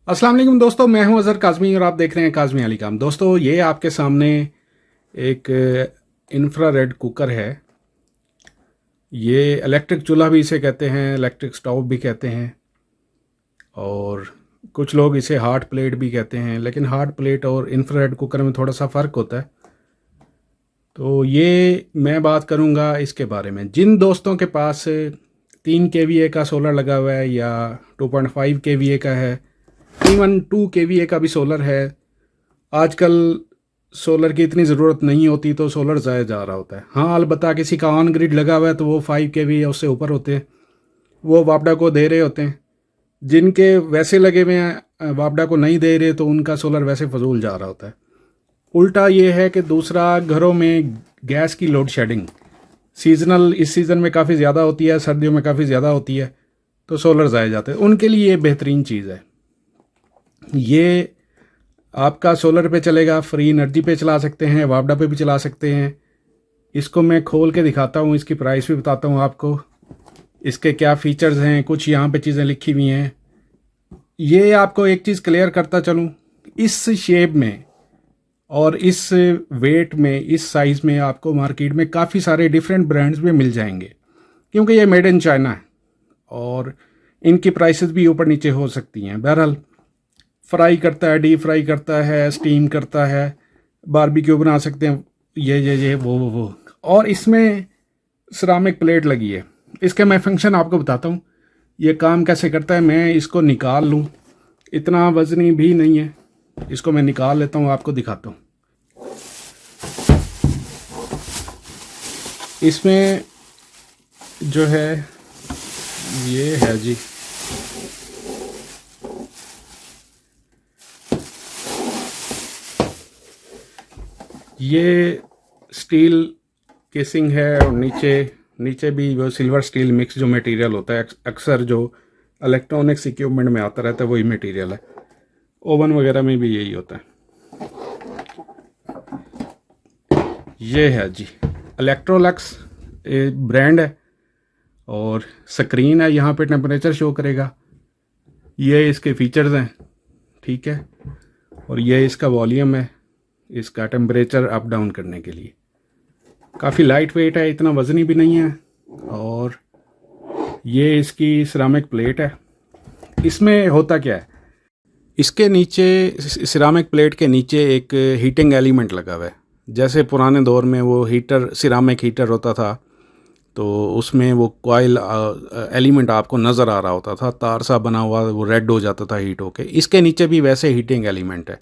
अस्सलाम वालेकुम दोस्तों, मैं हूं अज़हर काज़मी और आप देख रहे हैं काज़मी अली काम। दोस्तों, ये आपके सामने एक इंफ्रारेड कुकर है। ये इलेक्ट्रिक चूल्हा भी इसे कहते हैं, इलेक्ट्रिक स्टोव भी कहते हैं, और कुछ लोग इसे हार्ड प्लेट भी कहते हैं। लेकिन हार्ड प्लेट और इंफ्रारेड कुकर में थोड़ा सा फ़र्क होता है। तो ये मैं बात करूँगा इसके बारे में। जिन दोस्तों के पास 3 kVA का सोलर लगा हुआ है या 2.5 kVA का है, इवन 2 kVA का भी सोलर है। आजकल सोलर की इतनी ज़रूरत नहीं होती तो सोलर ज़ाया जा रहा होता है। हाँ, अलबत्ता किसी का ऑन ग्रिड लगा हुआ है तो वो 5 kV या उससे ऊपर होते हैं, वो वापडा को दे रहे होते हैं। जिनके वैसे लगे हुए हैं वापडा को नहीं दे रहे तो उनका सोलर वैसे फजूल जा रहा होता है। उल्टा ये है कि दूसरा, घरों में गैस की लोड शेडिंग सीजनल इस सीज़न में काफ़ी ज़्यादा होती है, सर्दियों में काफ़ी ज़्यादा होती है, तो सोलर ज़ाए जाते हैं। उनके लिए ये बेहतरीन चीज़ है। ये आपका सोलर पे चलेगा, फ्री एनर्जी पे चला सकते हैं, वापडा पे भी चला सकते हैं। इसको मैं खोल के दिखाता हूँ, इसकी प्राइस भी बताता हूँ आपको, इसके क्या फ़ीचर्स हैं। कुछ यहाँ पे चीज़ें लिखी हुई हैं। ये आपको एक चीज़ क्लियर करता चलूँ, इस शेप में और इस वेट में, इस साइज़ में आपको मार्केट में काफ़ी सारे डिफरेंट ब्रांड्स में मिल जाएंगे, क्योंकि ये मेड इन चाइना है और इनकी प्राइसेस भी ऊपर नीचे हो सकती हैं। बहरहाल, फ्राई करता है, डीप फ्राई करता है, स्टीम करता है, बारबेक्यू बना सकते हैं, ये वो। और इसमें सिरामिक प्लेट लगी है। इसके मैं फंक्शन आपको बताता हूँ, ये काम कैसे करता है। मैं इसको निकाल लूँ, इतना वजनी भी नहीं है, इसको मैं निकाल लेता हूँ, आपको दिखाता हूँ। इसमें जो है ये है जी, ये स्टील केसिंग है और नीचे भी वो सिल्वर स्टील मिक्स जो मटेरियल होता है, अक्सर जो इलेक्ट्रॉनिक्स इक्विपमेंट में आता रहता है वही मटेरियल है। ओवन वगैरह में भी यही होता है। ये है जी इलेक्ट्रोलक्स ब्रांड है, और स्क्रीन है, यहाँ पे टेम्परेचर शो करेगा। ये इसके फीचर्स हैं, ठीक है। और ये इसका वॉल्यूम है, इसका टेम्परेचर अप डाउन करने के लिए। काफ़ी लाइट वेट है, इतना वज़नी भी नहीं है। और ये इसकी सिरामिक प्लेट है। इसमें होता क्या है, इसके नीचे, सिरामिक प्लेट के नीचे एक हीटिंग एलिमेंट लगा हुआ है। जैसे पुराने दौर में वो हीटर, सिरामिक हीटर होता था, तो उसमें वो कॉइल एलिमेंट आपको नज़र आ रहा होता था, तार सा बना हुआ, वो रेड हो जाता था हीट होके। इसके नीचे भी वैसे हीटिंग एलिमेंट है,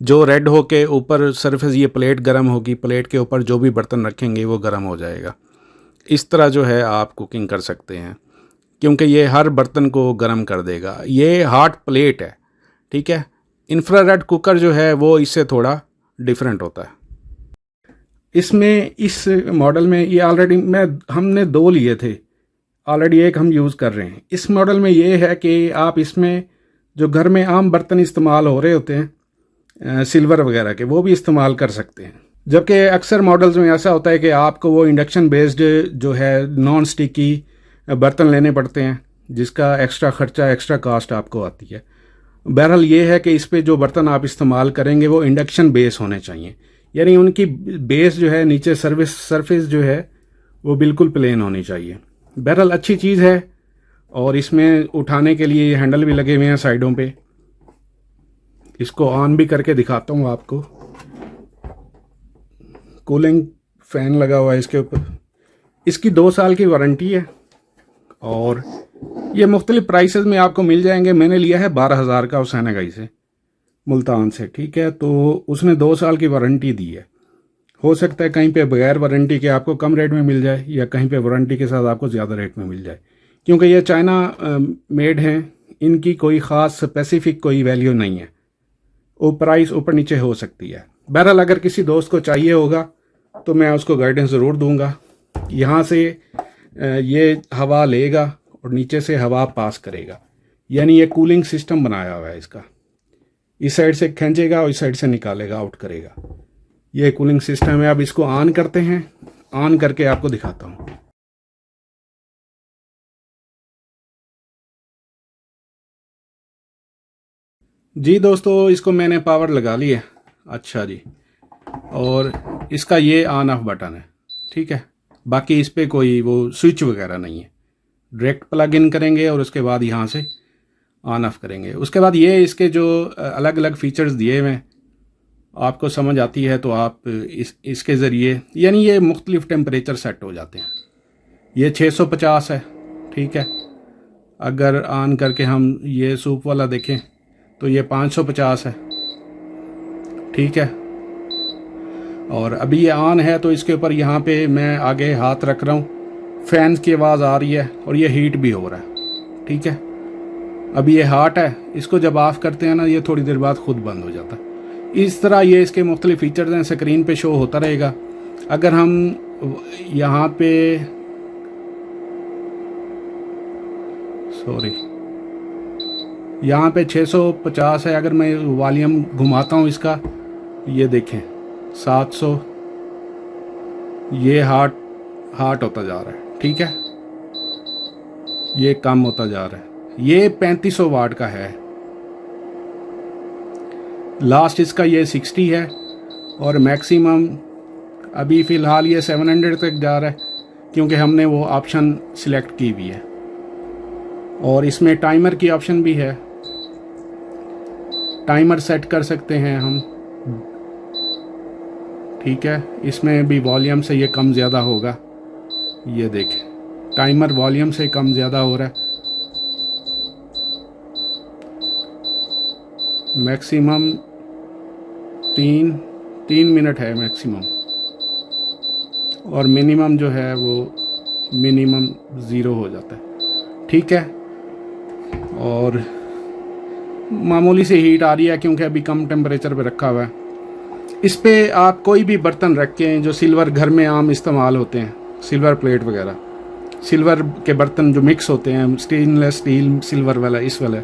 जो रेड होके ऊपर सरफेस, ये प्लेट गर्म होगी, प्लेट के ऊपर जो भी बर्तन रखेंगे वो गर्म हो जाएगा। इस तरह जो है आप कुकिंग कर सकते हैं, क्योंकि ये हर बर्तन को गर्म कर देगा। ये हॉट प्लेट है, ठीक है। इंफ्रारेड कुकर जो है वो इससे थोड़ा डिफरेंट होता है। इसमें, इस मॉडल में, ये ऑलरेडी हमने 2 लिए थे, ऑलरेडी एक हम यूज़ कर रहे हैं। इस मॉडल में ये है कि आप इसमें जो घर में आम बर्तन इस्तेमाल हो रहे होते हैं सिल्वर वगैरह के, वो भी इस्तेमाल कर सकते हैं। जबकि अक्सर मॉडल्स में ऐसा होता है कि आपको वो इंडक्शन बेस्ड जो है नॉन स्टिकी बर्तन लेने पड़ते हैं, जिसका एक्स्ट्रा ख़र्चा, एक्स्ट्रा कास्ट आपको आती है। बहरहाल ये है कि इस पे जो बर्तन आप इस्तेमाल करेंगे वो इंडक्शन बेस होने चाहिए, यानी उनकी बेस जो है, नीचे सरफेस जो है वो बिल्कुल प्लेन होनी चाहिए। बहरहाल अच्छी चीज़ है। और इसमें उठाने के लिए हैंडल भी लगे हुए हैं साइडों पे। इसको ऑन भी करके दिखाता हूँ आपको। कूलिंग फ़ैन लगा हुआ है इसके ऊपर। इसकी 2 साल की वारंटी है और ये मुख्तलिफ प्राइसेस में आपको मिल जाएंगे। मैंने लिया है 12,000 का हुसैन गाई से, मुल्तान से, ठीक है। तो उसने 2 साल की वारंटी दी है। हो सकता है कहीं पे बगैर वारंटी के आपको कम रेट में मिल जाए, या कहीं पे वारंटी के साथ आपको ज़्यादा रेट में मिल जाए, क्योंकि ये चाइना मेड हैं। इनकी कोई ख़ास स्पेसिफिक कोई वैल्यू नहीं है, वो प्राइस ऊपर नीचे हो सकती है। बहरहाल अगर किसी दोस्त को चाहिए होगा तो मैं उसको गाइडेंस ज़रूर दूंगा। यहाँ से ये हवा लेगा और नीचे से हवा पास करेगा, यानी ये कूलिंग सिस्टम बनाया हुआ है इसका। इस साइड से खींचेगा और इस साइड से निकालेगा, आउट करेगा। ये कूलिंग सिस्टम है। अब इसको ऑन करते हैं, ऑन करके आपको दिखाता हूँ। जी दोस्तों, इसको मैंने पावर लगा लिया। अच्छा जी, और इसका ये ऑन ऑफ बटन है, ठीक है। बाकी इस पर कोई वो स्विच वगैरह नहीं है। डायरेक्ट प्लग इन करेंगे और उसके बाद यहाँ से ऑन ऑफ करेंगे। उसके बाद ये इसके जो अलग अलग फीचर्स दिए हुए हैं आपको समझ आती है तो आप इसके ज़रिए, यानी ये मुख्तलिफ़ टेम्परेचर सेट हो जाते हैं। ये 650 है, ठीक है। अगर ऑन करके हम ये सूप वाला देखें तो ये 550 है, ठीक है। और अभी ये ऑन है तो इसके ऊपर यहाँ पे मैं आगे हाथ रख रहा हूँ, फैन की आवाज़ आ रही है और ये हीट भी हो रहा है, ठीक है। अभी ये हॉट है, इसको जब ऑफ़ करते हैं ना ये थोड़ी देर बाद खुद बंद हो जाता है। इस तरह ये इसके मुख्तलिफ़ फ़ीचर्स हैं, स्क्रीन पे शो होता रहेगा। अगर हम यहाँ पे यहाँ पे 650 है, अगर मैं वॉल्यूम घुमाता हूँ इसका, ये देखें 700, ये हार्ट होता जा रहा है, ठीक है। ये कम होता जा रहा है। ये 3500 वाट का है, लास्ट इसका ये 60 है और मैक्सिमम अभी फ़िलहाल ये 700 तक जा रहा है क्योंकि हमने वो ऑप्शन सिलेक्ट की हुई है। और इसमें टाइमर की ऑप्शन भी है, टाइमर सेट कर सकते हैं हम, ठीक है। इसमें भी वॉल्यूम से ये कम ज़्यादा होगा, ये देखें टाइमर वॉल्यूम से कम ज़्यादा हो रहा है। मैक्सिमम 3 मिनट है मैक्सिमम, और मिनिमम जो है वो मिनिमम 0 हो जाता है, ठीक है। और मामूली से हीट आ रही है क्योंकि अभी कम टेम्परेचर पे रखा हुआ है। इस पे आप कोई भी बर्तन रखें जो सिल्वर घर में आम इस्तेमाल होते हैं, सिल्वर प्लेट वगैरह, सिल्वर के बर्तन जो मिक्स होते हैं, स्टेनलेस स्टील सिल्वर वाला, इस वाला,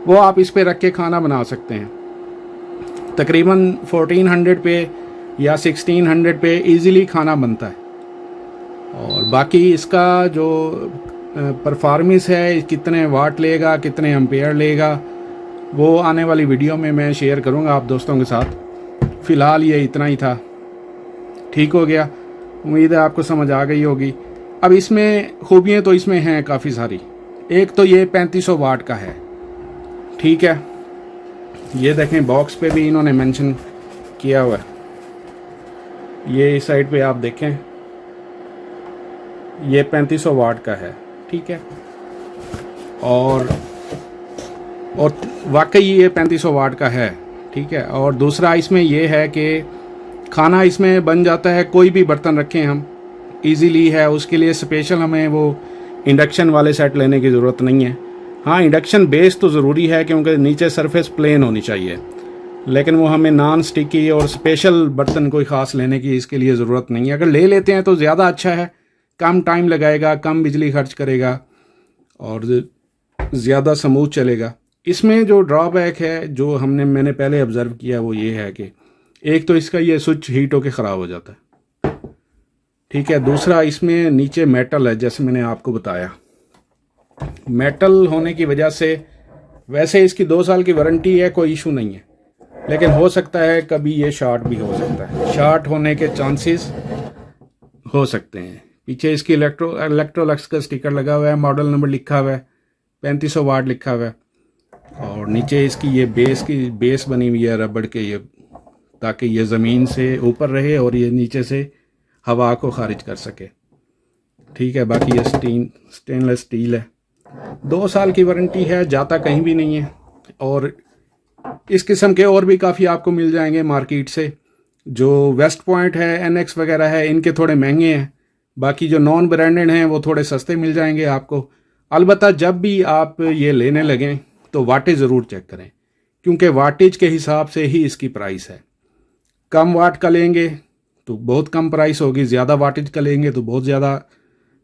वो आप इस पे रख के खाना बना सकते हैं। तकरीबन 1400 पे या 1600 पे इजीली खाना बनता है। और बाकी इसका जो परफॉर्मेंस है, कितने वाट लेगा, कितने एम्पेयर लेगा, वो आने वाली वीडियो में मैं शेयर करूंगा आप दोस्तों के साथ। फ़िलहाल ये इतना ही था, ठीक हो गया। उम्मीद है आपको समझ आ गई होगी। अब इसमें खूबियाँ तो इसमें हैं काफ़ी सारी। एक तो ये 3500 वाट का है, ठीक है। ये देखें बॉक्स पे भी इन्होंने मेंशन किया हुआ है। ये इस साइड पे आप देखें, ये 3500 वाट का है, ठीक है। और वाकई ये 3500 वाट का है, ठीक है। और दूसरा इसमें ये है कि खाना इसमें बन जाता है, कोई भी बर्तन रखें हम इजीली है। उसके लिए स्पेशल हमें वो इंडक्शन वाले सेट लेने की ज़रूरत नहीं है। हाँ, इंडक्शन बेस तो ज़रूरी है क्योंकि नीचे सरफेस प्लेन होनी चाहिए, लेकिन वो हमें नॉन स्टिकी और स्पेशल बर्तन कोई ख़ास लेने की इसके लिए ज़रूरत नहीं है। अगर ले लेते हैं तो ज़्यादा अच्छा है, कम टाइम लगाएगा, कम बिजली खर्च करेगा और ज़्यादा स्मूथ चलेगा। इसमें जो ड्रॉबैक है जो मैंने पहले ऑब्ज़र्व किया वो ये है कि एक तो इसका ये स्विच हीट होकर ख़राब हो जाता है, ठीक है। दूसरा इसमें नीचे मेटल है, जैसे मैंने आपको बताया, मेटल होने की वजह से वैसे इसकी 2 साल की वारंटी है, कोई इशू नहीं है, लेकिन हो सकता है कभी ये शॉर्ट भी हो सकता है। शॉर्ट होने के चांसेस हो सकते हैं। पीछे इसकी इलेक्ट्रोलक्स का स्टिकर लगा हुआ है, मॉडल नंबर लिखा हुआ है, 3500 वाट लिखा हुआ है। और नीचे इसकी ये बेस बनी हुई है रबड़ के, ये ताकि ये ज़मीन से ऊपर रहे और ये नीचे से हवा को खारिज कर सके, ठीक है। बाकी ये स्टेनलेस स्टील है, 2 साल की वारंटी है, जाता कहीं भी नहीं है। और इस किस्म के और भी काफ़ी आपको मिल जाएंगे मार्केट से। जो वेस्ट पॉइंट है, NX वगैरह है, इनके थोड़े महंगे हैं। बाकी जो नॉन ब्रांडेड हैं वो थोड़े सस्ते मिल जाएंगे आपको। अलबत्ता जब भी आप ये लेने लगें तो वाटेज ज़रूर चेक करें, क्योंकि वाटेज के हिसाब से ही इसकी प्राइस है। कम वाट का लेंगे तो बहुत कम प्राइस होगी, ज़्यादा वाटेज का लेंगे तो बहुत ज़्यादा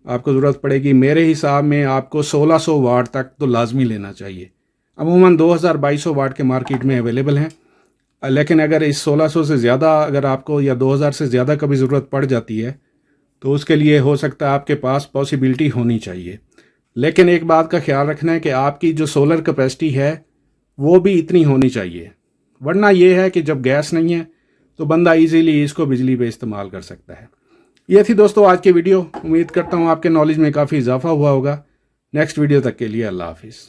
आपको ज़रूरत पड़ेगी। मेरे हिसाब में आपको 1600 वाट तक तो लाजमी लेना चाहिए। अमूमन 2200 वाट के मार्केट में अवेलेबल हैं, लेकिन अगर इस 1600 से ज़्यादा अगर आपको या 2000 से ज़्यादा कभी ज़रूरत पड़ जाती है तो उसके लिए हो सकता है आपके पास पॉसिबिलिटी होनी चाहिए। लेकिन एक बात का ख्याल रखना है कि आपकी जो सोलर कैपेसिटी है वो भी इतनी होनी चाहिए। वरना ये है कि जब गैस नहीं है तो बंदा इजीली इसको बिजली पे इस्तेमाल कर सकता है। ये थी दोस्तों आज की वीडियो। उम्मीद करता हूँ आपके नॉलेज में काफ़ी इजाफा हुआ होगा। नेक्स्ट वीडियो तक के लिए अल्लाह हाफिज़।